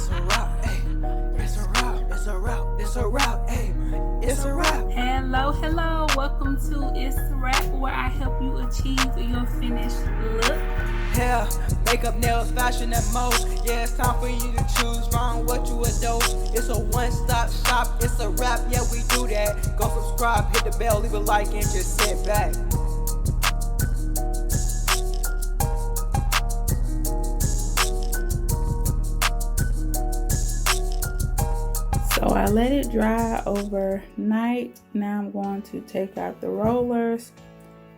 It's a wrap, ayy. It's a wrap, it's a wrap, it's a wrap, ayy. It's a wrap. Hello, welcome to Itz Sirap, where I help you achieve your finished look. Hair, makeup, nails, fashion, and most. Yeah, it's time for you to choose from what you adore. It's a one-stop shop, it's a wrap, yeah, we do that. Go subscribe, hit the bell, leave a like, and just sit back. So I let it dry overnight. Now I'm going to take out the rollers,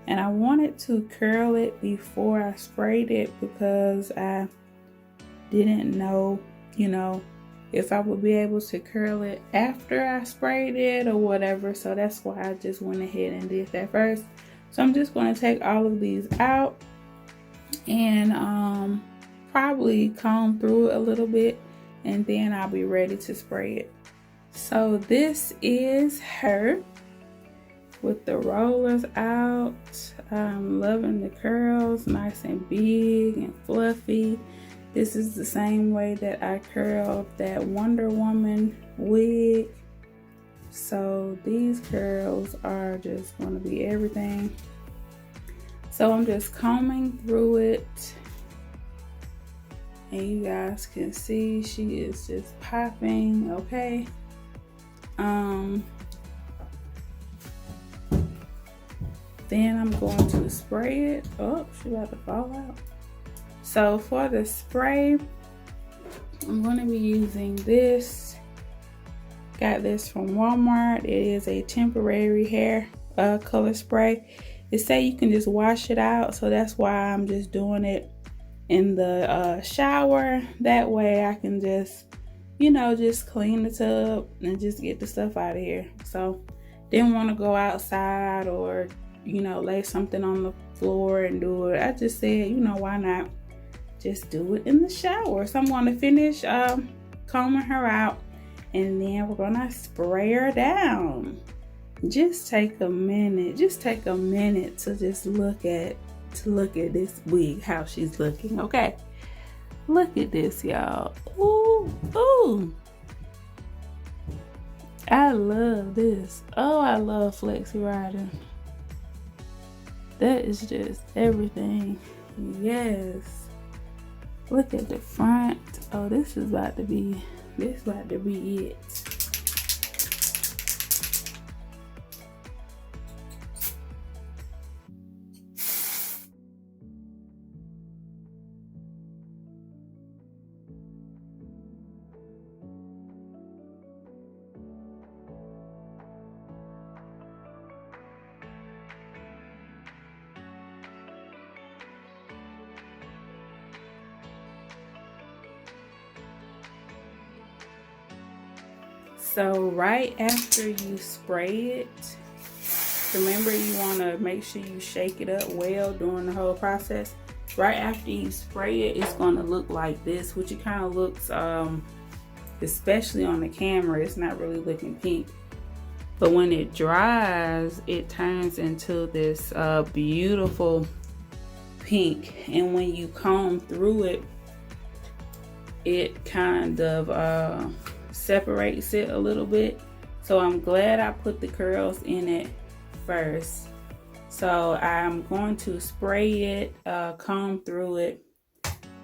and I wanted to curl it before I sprayed it because I didn't know, if I would be able to curl it after I sprayed it or whatever. So that's why I just went ahead and did that first. So I'm just going to take all of these out and probably comb through it a little bit, and then I'll be ready to spray it. So this is her with the rollers out. I'm loving the curls, nice and big and fluffy. This is the same way that I curled that Wonder Woman wig. So these curls are just going to be everything. So I'm just combing through it, and you guys can see she is just popping, okay? Then I'm going to spray it. Oh, she's about to fall out. So for the spray, I'm going to be using this. Got this from Walmart. It is a temporary hair color spray. It say you can just wash it out, so that's why I'm just doing it in the shower. That way I can just just clean the tub and just get the stuff out of here. So didn't want to go outside or lay something on the floor and do it. I just said, why not just do it in the shower. So I'm going to finish combing her out, and then we're going to spray her down. Just take a minute to just look at this wig, how she's looking. Okay, look at this, y'all. Ooh, I love this. Oh, I love flexi riding. That is just everything. Yes, look at the front. Oh, this is about to be it. So right after you spray it, remember you want to make sure you shake it up well during the whole process. Right after you spray it, it's going to look like this, which it kind of looks, especially on the camera, it's not really looking pink. But when it dries, it turns into this beautiful pink. And when you comb through it, it kind of separates it a little bit. So I'm glad I put the curls in it first. So I'm going to spray it, comb through it,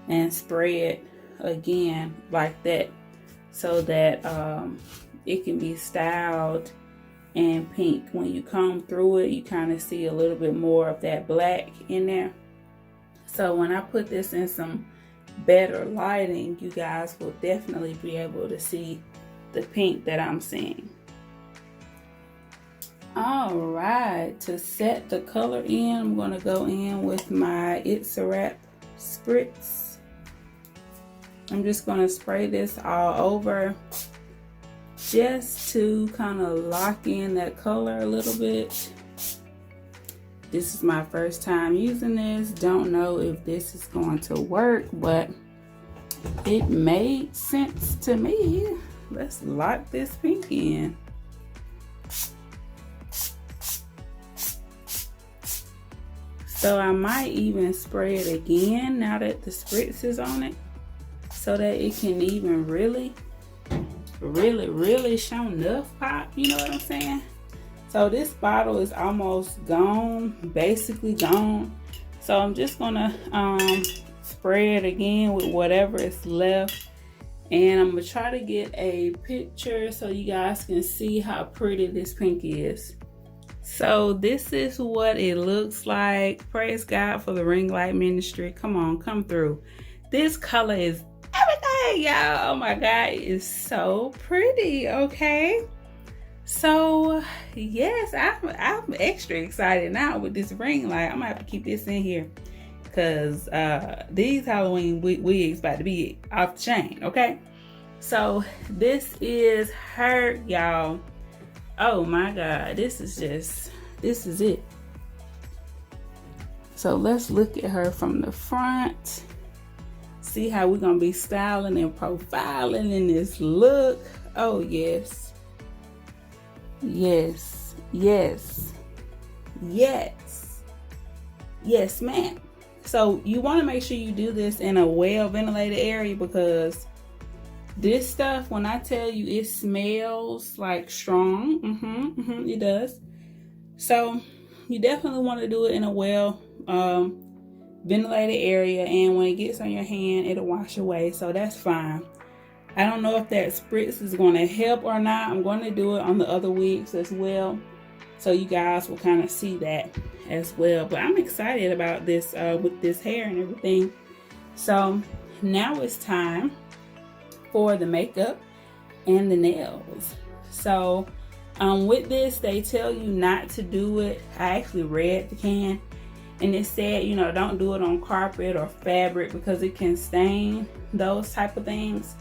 and spray it again like that, so that it can be styled and pink. When you comb through it, you kind of see a little bit more of that black in there. So when I put this in some better lighting, you guys will definitely be able to see the pink that I'm seeing. All right, to set the color in, I'm going to go in with my Itz Sirap spritz. I'm just going to spray this all over just to kind of lock in that color a little bit. This is my first time using this. Don't know if this is going to work, but it made sense to me. Let's lock this pink in. So I might even spray it again now that the spritz is on it. so that it can even really show enough pop, you know what I'm saying? So this bottle is almost gone, basically gone. So I'm just gonna spray it again with whatever is left, and I'm gonna try to get a picture so you guys can see how pretty this pink is. So this is what it looks like. Praise God for the ring light ministry. Come on, come through. This color is everything, y'all. Oh my God, it is so pretty. Okay, so yes, I'm extra excited now with this ring light. I'm gonna have to keep this in here because these Halloween wigs about to be off the chain. Okay, so this is her, y'all. Oh my God, this is it. So let's look at her from the front. See how we're gonna be styling and profiling in this look. Oh yes. Yes, yes, yes, yes, ma'am. So you want to make sure you do this in a well ventilated area, because this stuff, when I tell you it smells like strong, it does. So you definitely want to do it in a well ventilated area, and when it gets on your hand, it'll wash away, so that's fine. I don't know if that spritz is going to help or not. I'm going to do it on the other wigs as well, so you guys will kind of see that as well. But I'm excited about this with this hair and everything. So now it's time for the makeup and the nails. So with this, they tell you not to do it. I actually read the can, and it said, you know, don't do it on carpet or fabric because it can stain, those type of things.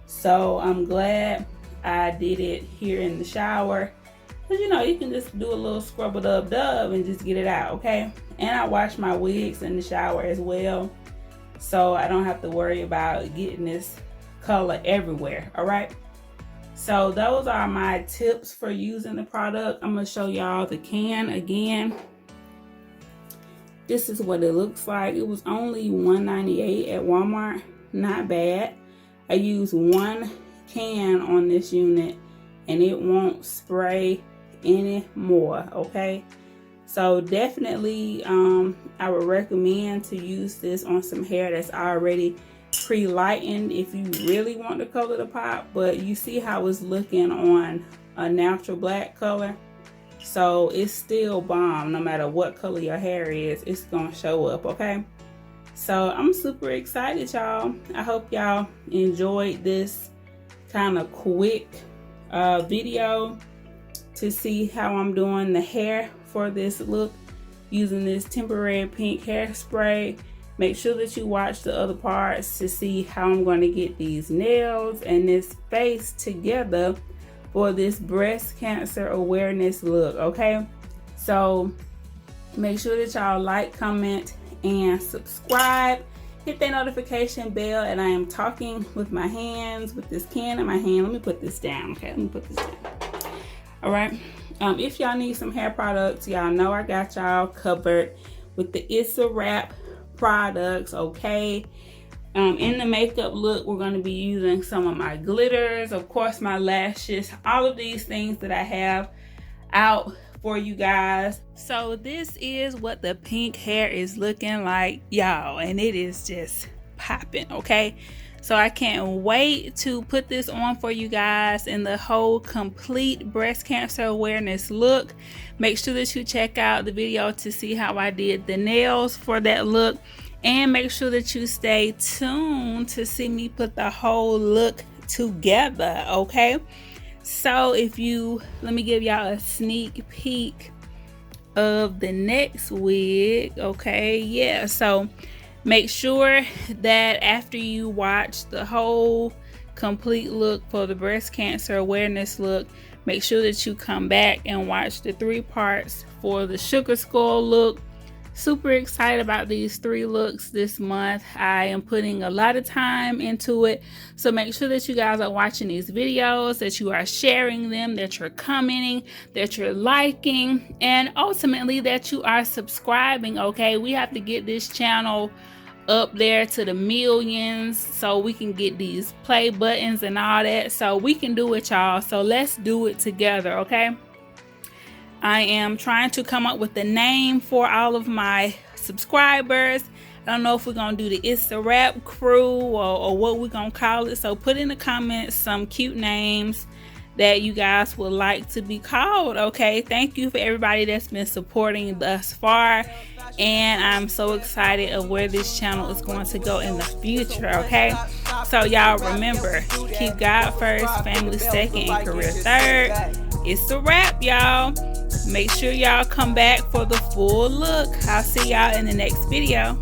So I'm glad I did it here in the shower, because you know, you can just do a little scrub it up dub and just get it out. Okay, and I wash my wigs in the shower as well, so I don't have to worry about getting this color everywhere. All right, so those are my tips for using the product. I'm gonna show y'all the can again. This is what it looks like. It was only $1.98 at Walmart. Not bad. I used 1 can on this unit, and it won't spray anymore. Okay, so definitely I would recommend to use this on some hair that's already pre-lightened if you really want the color to pop. But you see how it's looking on a natural black color, so it's still bomb. No matter what color your hair is, it's gonna show up. Okay, so I'm super excited, y'all. I hope y'all enjoyed this kind of quick video to see how I'm doing the hair for this look using this temporary pink hairspray. Make sure that you watch the other parts to see how I'm going to get these nails and this face together for this breast cancer awareness look. Okay, so make sure that y'all like, comment, and subscribe. Hit that notification bell. And I am talking with my hands, with this can in my hand. Let me put this down. Okay, let me put this down. All right, if y'all need some hair products, y'all know I got y'all covered with the Itz Sirap products. Okay, in the makeup look, we're going to be using some of my glitters, of course my lashes, all of these things that I have out for you guys. So this is what the pink hair is looking like, y'all, and it is just popping. Okay, so I can't wait to put this on for you guys in the whole complete breast cancer awareness look. Make sure that you check out the video to see how I did the nails for that look, and make sure that you stay tuned to see me put the whole look together. Okay, so let me give y'all a sneak peek of the next wig. Okay, yeah, so make sure that after you watch the whole complete look for the breast cancer awareness look, make sure that you come back and watch the 3 parts for the sugar skull look. Super excited about these 3 looks this month. I am putting a lot of time into it, so make sure that you guys are watching these videos, that you are sharing them, that you're commenting, that you're liking, and ultimately that you are subscribing. Okay, we have to get this channel up there to the millions so we can get these play buttons and all that. So we can do it, y'all. So let's do it together, okay? I am trying to come up with a name for all of my subscribers. I don't know if we're gonna do the Itz Sirap crew or what we're gonna call it. So put in the comments some cute names that you guys would like to be called, okay? Thank you for everybody that's been supporting thus far, and I'm so excited of where this channel is going to go in the future, okay? So y'all remember, keep God first, family second, and career third. It's a wrap, y'all. Make sure y'all come back for the full look. I'll see y'all in the next video.